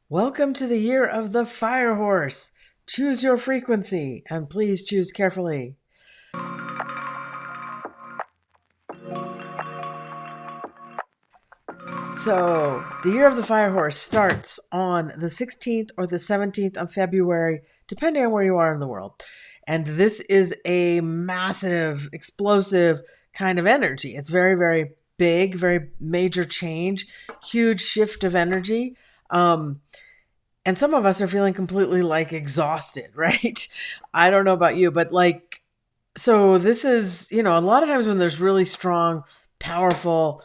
Welcome to the year of the fire horse. Choose your frequency and please choose carefully. So, the year of the fire horse starts on the 16th or the 17th of February, depending on where you are in the world. And this is a massive, explosive kind of energy. It's very, very big, very major change, huge shift of energy. And some of us are feeling completely like exhausted, right? I don't know about you, but so this is, a lot of times when there's really strong, powerful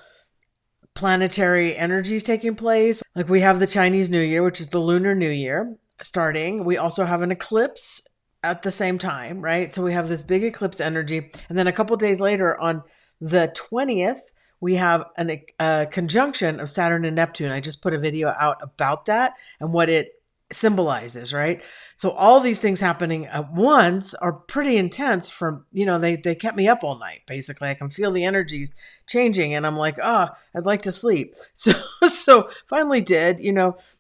planetary energies taking place, like we have the Chinese New Year, which is the Lunar New Year starting. We also have an eclipse at the same time, right? So we have this big eclipse energy. And then a couple days later on the 20th, we have a conjunction of Saturn and Neptune. I just put a video out about that and what it symbolizes, right? So all these things happening at once are pretty intense they kept me up all night, basically. I can feel the energies changing and I'm like, I'd like to sleep. So finally did,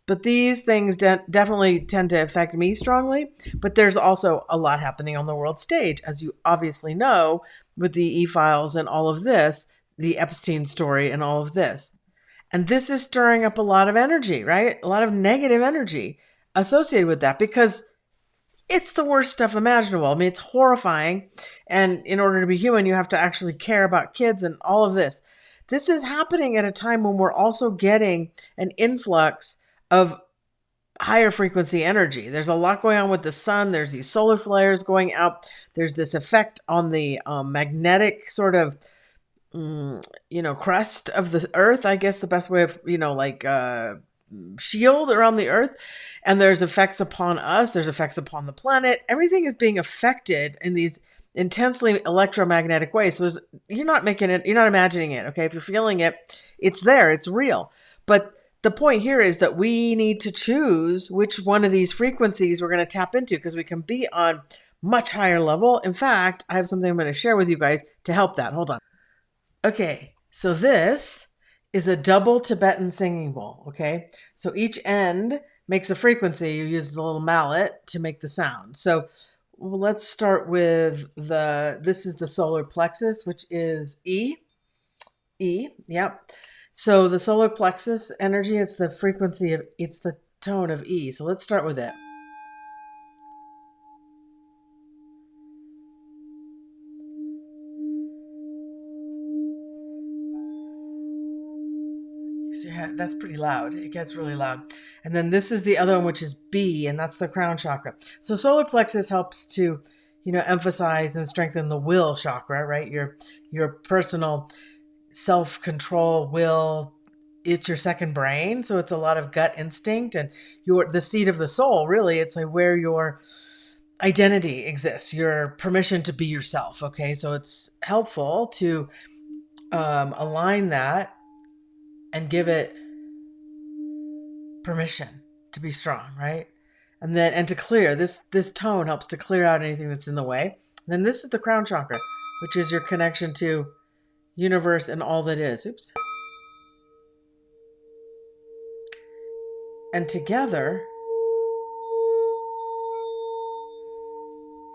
but these things definitely tend to affect me strongly. But there's also a lot happening on the world stage, as you obviously know, with the e-files and all of this, the Epstein story and all of this. And this is stirring up a lot of energy, right? A lot of negative energy associated with that because it's the worst stuff imaginable. I mean, it's horrifying. And in order to be human, you have to actually care about kids and all of this. This is happening at a time when we're also getting an influx of higher frequency energy. There's a lot going on with the sun. There's these solar flares going out. There's this effect on the magnetic sort of crust of the earth, I guess the best way of, shield around the earth. And there's effects upon us. There's effects upon the planet. Everything is being affected in these intensely electromagnetic ways. So you're not imagining it. Okay. If you're feeling it, it's there, it's real. But the point here is that we need to choose which one of these frequencies we're going to tap into because we can be on much higher level. In fact, I have something I'm going to share with you guys to help that. Hold on. Okay, so this is a double Tibetan singing bowl, okay? So each end makes a frequency. You use the little mallet to make the sound. So let's start with this is the solar plexus, which is E. E, yep. So the solar plexus energy, it's the tone of E. So let's start with it. That's pretty loud. It gets really loud. And then this is the other one, which is B, and that's the crown chakra. So solar plexus helps to, emphasize and strengthen the will chakra, right? Your personal self-control, will. It's your second brain. So it's a lot of gut instinct and the seat of the soul, really. It's like where your identity exists, your permission to be yourself. Okay. So it's helpful to align that and give it permission to be strong, right? And to clear this tone helps to clear out anything that's in the way. And then this is the crown chakra, which is your connection to universe and all that is. Oops. And together,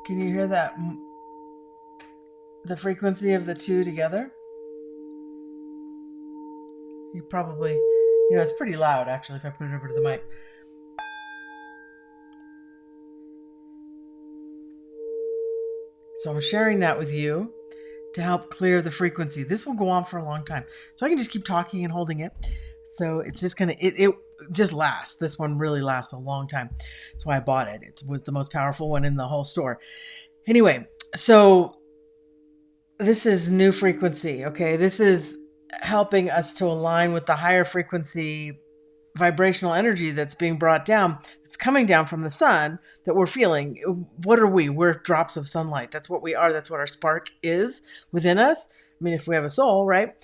can you hear that? The frequency of the two together? You probably, it's pretty loud actually if I put it over to the mic. So I'm sharing that with you to help clear the frequency. This will go on for a long time. So I can just keep talking and holding it. So it's just it just lasts. This one really lasts a long time. That's why I bought it. It was the most powerful one in the whole store. Anyway, so this is new frequency. Okay. This is helping us to align with the higher frequency vibrational energy that's being brought down. It's coming down from the sun that we're feeling. What are we? We're drops of sunlight. That's what we are. That's what our spark is within us. I mean, if we have a soul, right?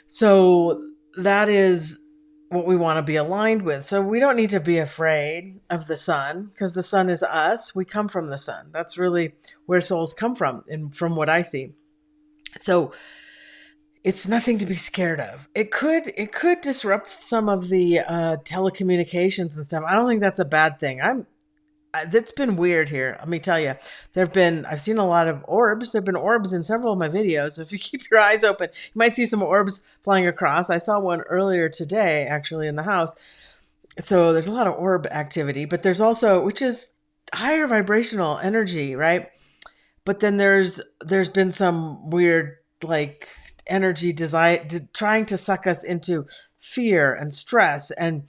So that is what we want to be aligned with. So we don't need to be afraid of the sun because the sun is us. We come from the sun. That's really where souls come from, and from what I see. So it's nothing to be scared of. It could disrupt some of the telecommunications and stuff. I don't think that's a bad thing. That's been weird here. Let me tell you, I've seen a lot of orbs. There've been orbs in several of my videos. So if you keep your eyes open, you might see some orbs flying across. I saw one earlier today, actually, in the house. So there's a lot of orb activity, but there's also, which is higher vibrational energy, right? But then there's been some weird, like, energy design trying to suck us into fear and stress and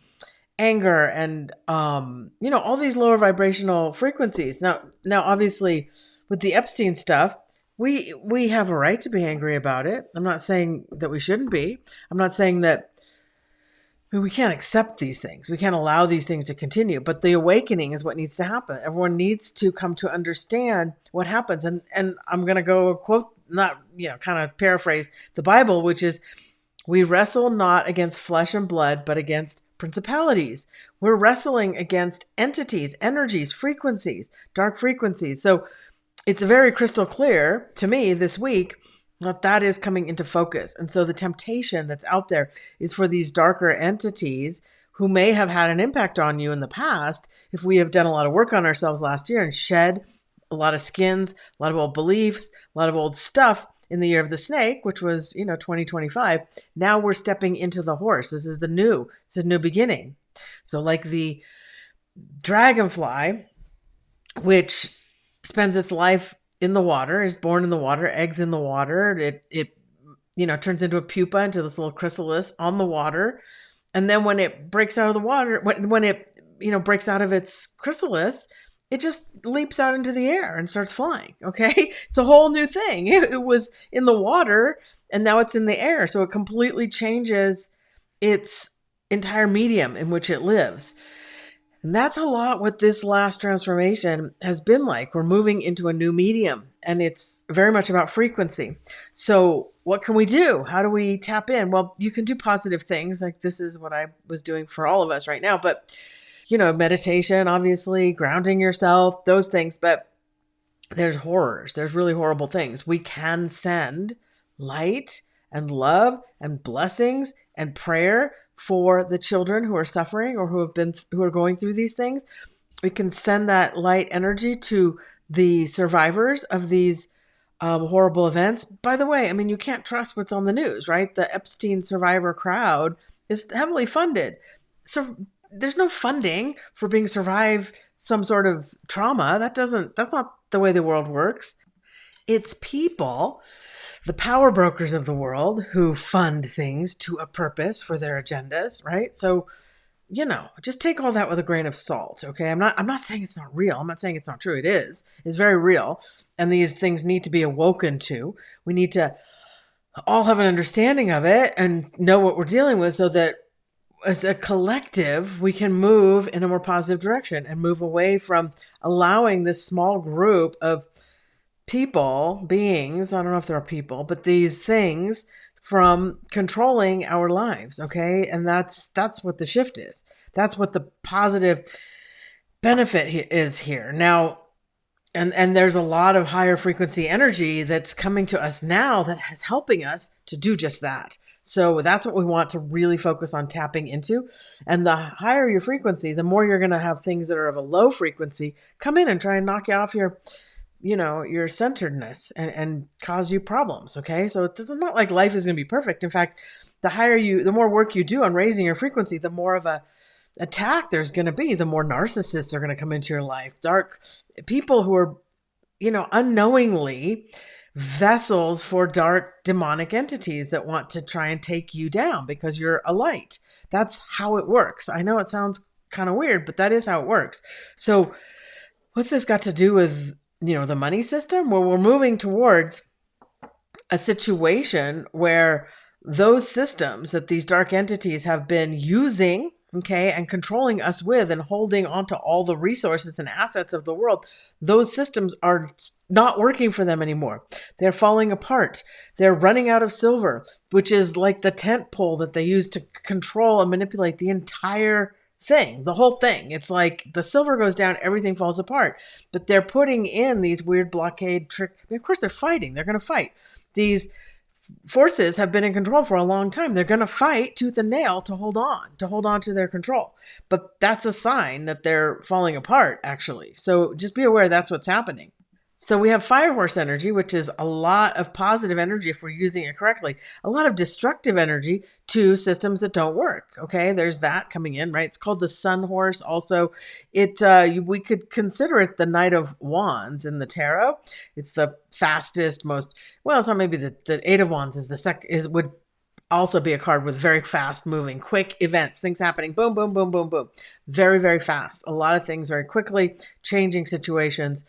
anger and all these lower vibrational frequencies. Now obviously with the Epstein stuff, we have a right to be angry about it. I'm not saying that we shouldn't be. I'm not saying that, I mean, we can't accept these things. We can't allow these things to continue. But the awakening is what needs to happen. Everyone needs to come to understand what happens. And I'm going to go quote, not, kind of paraphrase the Bible, which is, we wrestle not against flesh and blood, but against principalities. We're wrestling against entities, energies, frequencies, dark frequencies. So it's very crystal clear to me this week that is coming into focus. And so the temptation that's out there is for these darker entities who may have had an impact on you in the past, if we have done a lot of work on ourselves last year and shed a lot of skins, a lot of old beliefs, a lot of old stuff in the year of the snake, which was, 2025. Now we're stepping into the horse. This is a new beginning. So like the dragonfly, which spends its life in the water, is born in the water, eggs in the water. It turns into a pupa, into this little chrysalis on the water. And then when it breaks out of the water, when it, breaks out of its chrysalis, it just leaps out into the air and starts flying. Okay. It's a whole new thing. It was in the water and now it's in the air. So it completely changes its entire medium in which it lives. And that's a lot what this last transformation has been like. We're moving into a new medium and it's very much about frequency. So what can we do? How do we tap in? Well, you can do positive things. Like this is what I was doing for all of us right now. But, meditation, obviously, grounding yourself, those things. But there's horrors. There's really horrible things. We can send light and love and blessings and prayer for the children who are suffering or who are going through these things. We can send that light energy to the survivors of these horrible events. By the way, I mean, you can't trust what's on the news, right? The Epstein survivor crowd is heavily funded. So there's no funding for being survived some sort of trauma. That's not the way the world works. It's people, the power brokers of the world, who fund things to a purpose for their agendas, right? So, just take all that with a grain of salt, okay? I'm not saying it's not real. I'm not saying it's not true. It is. It's very real. And these things need to be awoken to. We need to all have an understanding of it and know what we're dealing with so that as a collective, we can move in a more positive direction and move away from allowing this small group of people, beings, I don't know if there are people, but these things from controlling our lives, okay? And that's what the shift is. That's what the positive benefit is here. Now, and there's a lot of higher frequency energy that's coming to us now that is helping us to do just that. So that's what we want to really focus on tapping into. And the higher your frequency, the more you're going to have things that are of a low frequency come in and try and knock you off your centeredness and cause you problems. Okay. So it's not like life is going to be perfect. In fact, the more work you do on raising your frequency, the more of a attack there's going to be, the more narcissists are going to come into your life. Dark people who are, unknowingly vessels for dark demonic entities that want to try and take you down because you're a light. That's how it works. I know it sounds kind of weird, but that is how it works. So what's this got to do with, the money system? Well, we're moving towards a situation where those systems that these dark entities have been using, okay, and controlling us with and holding onto all the resources and assets of the world, those systems are not working for them anymore. They're falling apart. They're running out of silver, which is like the tent pole that they use to control and manipulate the entire thing, the whole thing. It's like the silver goes down, everything falls apart. But they're putting in these weird blockade trick. Of course, they're fighting. They're going to fight these forces have been in control for a long time. They're going to fight tooth and nail to hold on to their control. But that's a sign that they're falling apart, actually. So just be aware that's what's happening. So we have fire horse energy, which is a lot of positive energy if we're using it correctly, a lot of destructive energy to systems that don't work. Okay, there's that coming in, right? It's called the sun horse. Also, we could consider it the Knight of Wands in the tarot. It's the fastest, most well. It's not maybe the Eight of Wands is the would also be a card with very fast moving, quick events, things happening, boom, boom, boom, boom, boom, very, very fast. A lot of things very quickly, changing situations.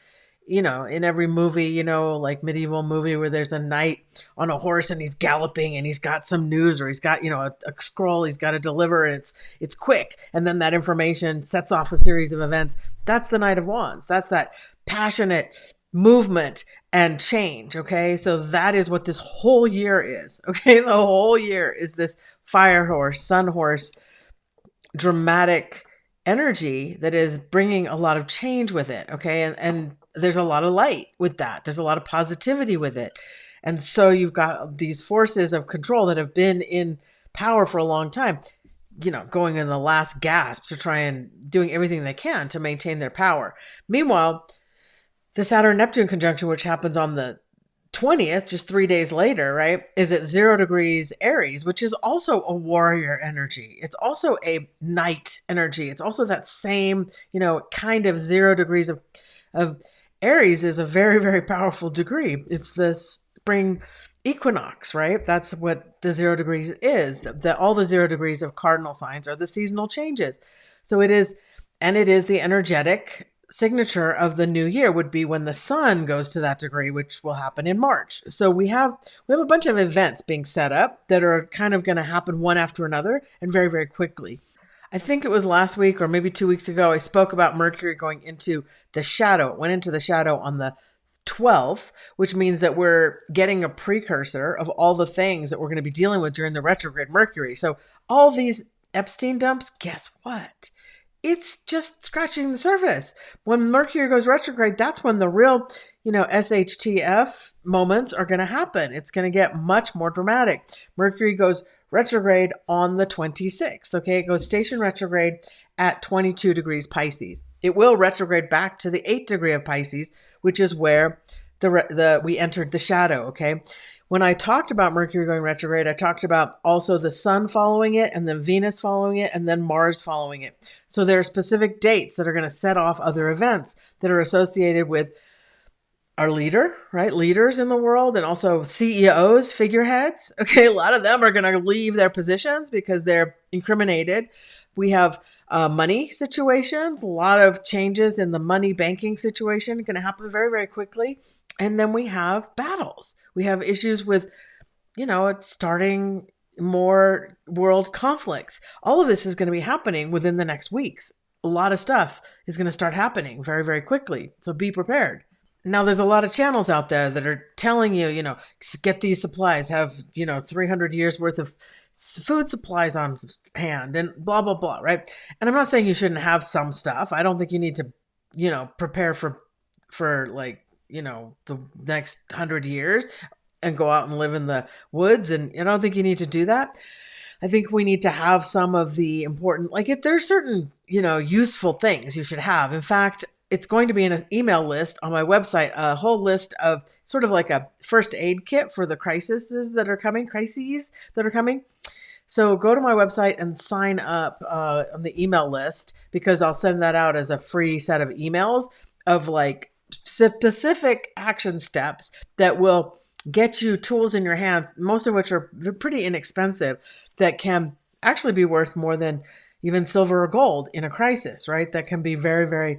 In every movie, like medieval movie where there's a knight on a horse and he's galloping and he's got some news or he's got, a scroll he's got to deliver and it's quick. And then that information sets off a series of events. That's the Knight of Wands. That's that passionate movement and change. Okay. So that is what this whole year is. Okay. The whole year is this fire horse, sun horse, dramatic energy that is bringing a lot of change with it. Okay. And there's a lot of light with that. There's a lot of positivity with it. And so you've got these forces of control that have been in power for a long time, going in the last gasp to try and doing everything they can to maintain their power. Meanwhile, the Saturn-Neptune conjunction, which happens on the 20th, just 3 days later, right, is at 0 degrees Aries, which is also a warrior energy. It's also a knight energy. It's also that same, kind of 0 degrees of Aries is a very, very powerful degree. It's the spring equinox, right? That's what the 0 degrees is. All the 0 degrees of cardinal signs are the seasonal changes. So it is the energetic signature of the new year would be when the sun goes to that degree, which will happen in March. So we have a bunch of events being set up that are kind of going to happen one after another and very, very quickly. I think it was last week or maybe 2 weeks ago, I spoke about Mercury going into the shadow. It went into the shadow on the 12th, which means that we're getting a precursor of all the things that we're going to be dealing with during the retrograde Mercury. So all these Epstein dumps, guess what? It's just scratching the surface. When Mercury goes retrograde, that's when the real, SHTF moments are going to happen. It's going to get much more dramatic. Mercury goes retrograde on the 26th. Okay, it goes station retrograde at 22 degrees Pisces. It will retrograde back to the 8th degree of Pisces, which is where we entered the shadow. Okay, when I talked about Mercury going retrograde, I talked about also the Sun following it, and then Venus following it, and then Mars following it. So there are specific dates that are going to set off other events that are associated with our leader, right? Leaders in the world, and also CEOs, figureheads. Okay, a lot of them are going to leave their positions because they're incriminated. We have money situations, a lot of changes in the money banking situation going to happen very, very quickly. And then we have battles. We have issues with, starting more world conflicts. All of this is going to be happening within the next weeks. A lot of stuff is going to start happening very, very quickly. So be prepared. Now, there's a lot of channels out there that are telling you, get these supplies, have, 300 years worth of food supplies on hand and blah, blah, blah, right? And I'm not saying you shouldn't have some stuff. I don't think you need to, prepare for the next 100 years and go out and live in the woods. And I don't think you need to do that. I think we need to have some of the important, if there's certain, useful things you should have. In fact, it's going to be in an email list on my website, a whole list of sort of like a first aid kit for the crises that are coming. So go to my website and sign up on the email list, because I'll send that out as a free set of emails of specific action steps that will get you tools in your hands, most of which are pretty inexpensive, that can actually be worth more than even silver or gold in a crisis, right? That can be very, very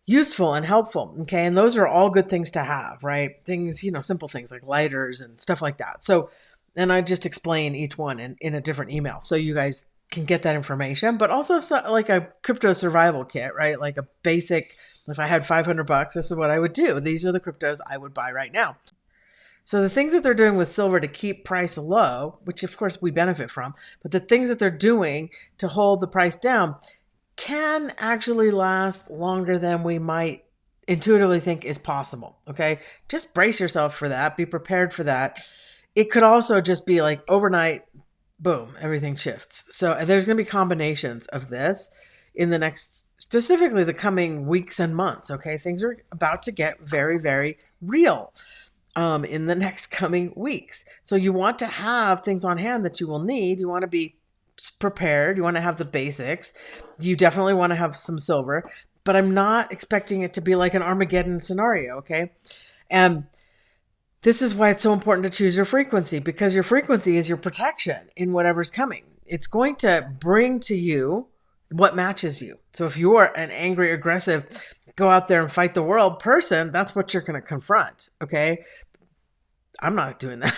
useful and helpful. Okay. And those are all good things to have, right? Things, simple things like lighters and stuff like that. So, and I just explain each one in a different email, so you guys can get that information, but also like a crypto survival kit, right? Like a basic, if I had $500, this is what I would do. These are the cryptos I would buy right now. So the things that they're doing with silver to keep price low, which of course we benefit from, but the things that they're doing to hold the price down can actually last longer than we might intuitively think is possible. Okay. Just brace yourself for that. Be prepared for that. it could also just be like overnight, boom, everything shifts. So there's going to be combinations of this in the next, specifically the coming weeks and months. Okay. Things are about to get very, very real in the next coming weeks. So you want to have things on hand that you will need. You want to be prepared. You want to have the basics. You definitely want to have some silver, but I'm not expecting it to be like an Armageddon scenario. Okay. And this is why it's so important to choose your frequency, because your frequency is your protection in whatever's coming. It's going to bring to you what matches you. So if you are an angry, aggressive, go out there and fight the world person, that's what you're going to confront. Okay. I'm not doing that.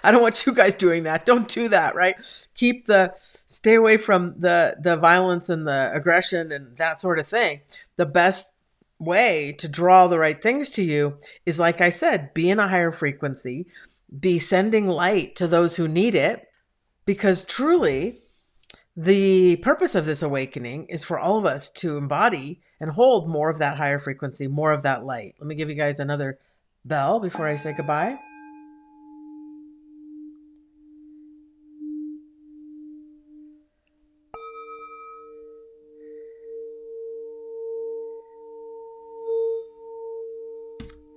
I don't want you guys doing that. Don't do that, right? Stay away from the violence and the aggression and that sort of thing. The best way to draw the right things to you is, like I said, be in a higher frequency, be sending light to those who need it, because truly the purpose of this awakening is for all of us to embody and hold more of that higher frequency, more of that light. Let me give you guys another bell before I say goodbye.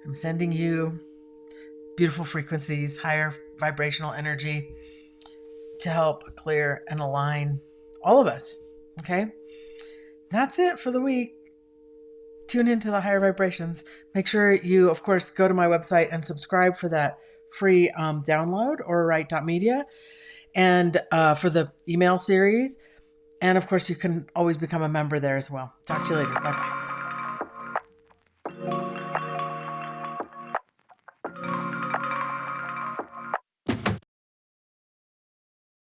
I'm sending you beautiful frequencies, higher vibrational energy to help clear and align all of us. Okay? That's it for the week. Tune into the higher vibrations. Make sure you, of course, go to my website and subscribe for that free download, or right.media, and for the email series. And of course, you can always become a member there as well. Talk to you later. Bye-bye.